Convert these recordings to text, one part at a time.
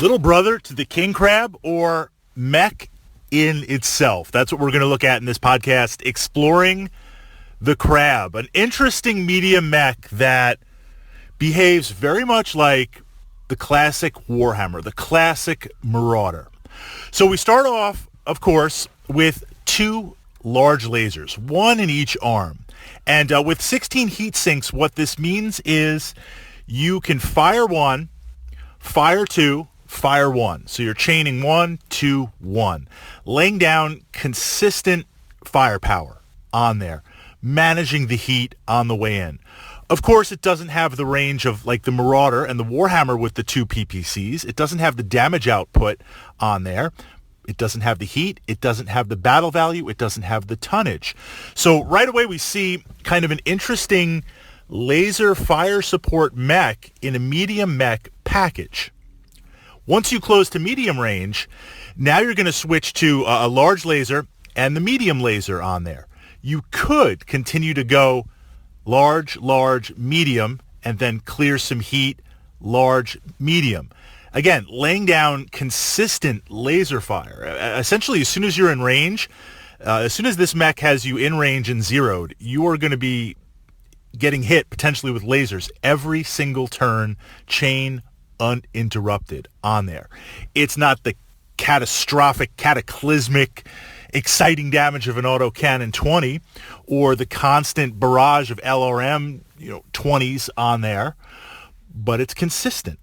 Little brother to the king crab, or Mech in itself? That's what we're going to look at in this podcast, exploring the crab, an interesting medium mech that behaves very much like the classic Warhammer, the classic Marauder. So we start off, of course, with two large lasers, one in each arm. And with 16 heat sinks, what this means is you can fire one, fire two, fire one. So you're chaining 1, 2, 1, laying down consistent firepower on there, managing the heat on the way in. Of course, it doesn't have the range of like the Marauder and the Warhammer with the 2 PPCs. It doesn't have the damage output on there. It doesn't have the heat. It doesn't have the battle value. It doesn't have the tonnage. So right away we see kind of an interesting laser fire support mech in a medium mech package. Once you close to medium range, now you're going to switch to a large laser and the medium laser on there. You could continue to go large, medium, and then clear some heat, large, medium. Again, laying down consistent laser fire. Essentially, as soon as you're in range, as soon as this mech has you in range and zeroed, you are going to be getting hit potentially with lasers every single turn, chain uninterrupted on there. It's not the catastrophic, cataclysmic, exciting damage of an autocannon 20 or the constant barrage of LRM 20s on there, but it's consistent.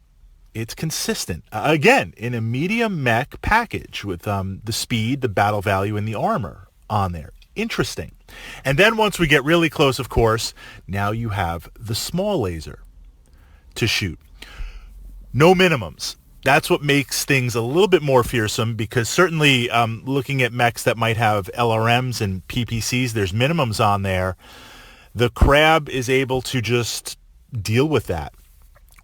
It's consistent. Again, in a medium mech package with the speed, the battle value, and the armor on there. Interesting. And then once we get really close, of course, now you have the small laser to shoot. No minimums. That's what makes things a little bit more fearsome, because certainly looking at mechs that might have LRMs and PPCs, there's minimums on there. The crab is able to just deal with that.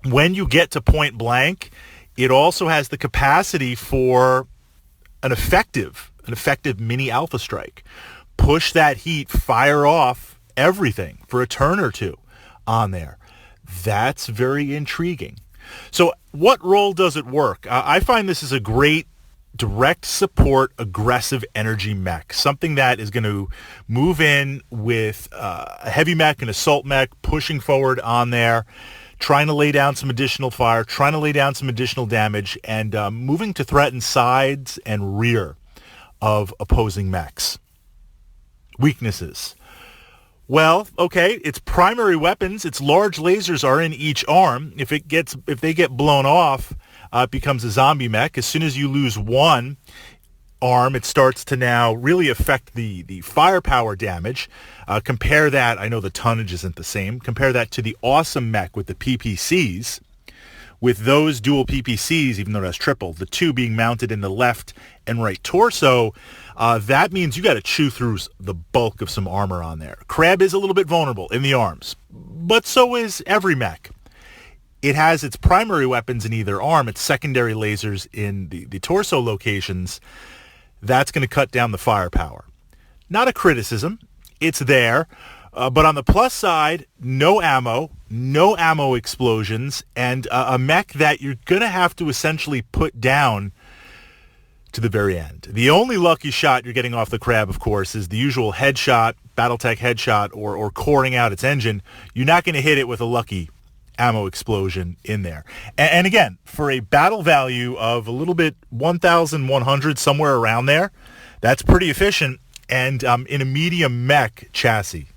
When you get to point blank, it also has the capacity for an effective mini alpha strike. Push that heat, fire off everything for a turn or two on there. That's very intriguing. So what role does it work? I find this is a great direct support aggressive energy mech, something that is going to move in with a heavy mech, an assault mech, pushing forward on there, trying to lay down some additional fire, trying to lay down some additional damage, and moving to threaten sides and rear of opposing mechs. Weaknesses. Well, okay, its primary weapons, its large lasers are in each arm. If they get blown off, it becomes a zombie mech. As soon as you lose one arm, it starts to now really affect the firepower damage. Compare that, I know the tonnage isn't the same, compare that to the awesome mech with the PPCs. With those dual PPCs, even though that's triple, the two being mounted in the left and right torso, that means you got to chew through the bulk of some armor on there. Crab is a little bit vulnerable in the arms, but so is every mech. It has its primary weapons in either arm, its secondary lasers in the torso locations. That's going to cut down the firepower. Not a criticism. It's there. But on the plus side, no ammo explosions, and a mech that you're going to have to essentially put down to the very end. The only lucky shot you're getting off the crab, of course, is the usual headshot, Battletech headshot, or coring out its engine. You're not going to hit it with a lucky ammo explosion in there. And again, for a battle value of a little bit 1,100, somewhere around there, that's pretty efficient, and in a medium mech chassis.